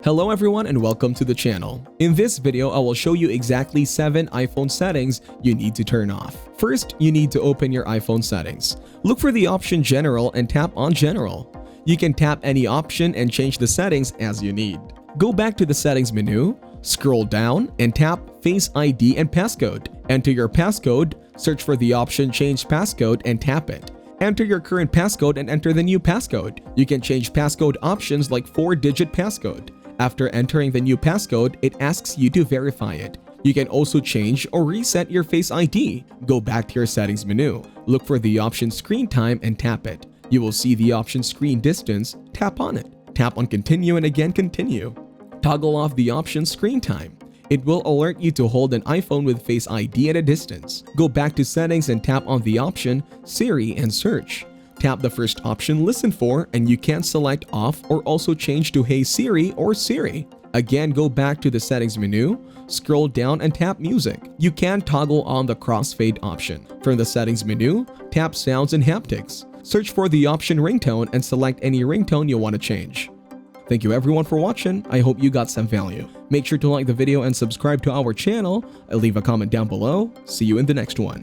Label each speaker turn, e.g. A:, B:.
A: Hello everyone and welcome to the channel. In this video, I will show you exactly 7 iPhone settings you need to turn off. First, you need to open your iPhone settings. Look for the option General and tap on General. You can tap any option and change the settings as you need. Go back to the settings menu, scroll down and tap Face ID and Passcode. Enter your passcode, search for the option Change Passcode and tap it. Enter your current passcode and enter the new passcode. You can change passcode options like 4-digit passcode. After entering the new passcode, it asks you to verify it. You can also change or reset your Face ID. Go back to your settings menu. Look for the option Screen Time and tap it. You will see the option Screen Distance. Tap on it. Tap on Continue and again Continue. Toggle off the option Screen Time. It will alert you to hold an iPhone with Face ID at a distance. Go back to settings and tap on the option Siri and search. Tap the first option Listen For and you can select off or also change to Hey Siri or Siri. Again, go back to the settings menu, scroll down and tap Music. You can toggle on the crossfade option. From the settings menu, tap Sounds and Haptics. Search for the option Ringtone and select any ringtone you want to change. Thank you everyone for watching. I hope you got some value. Make sure to like the video and subscribe to our channel. Leave a comment down below. See you in the next one.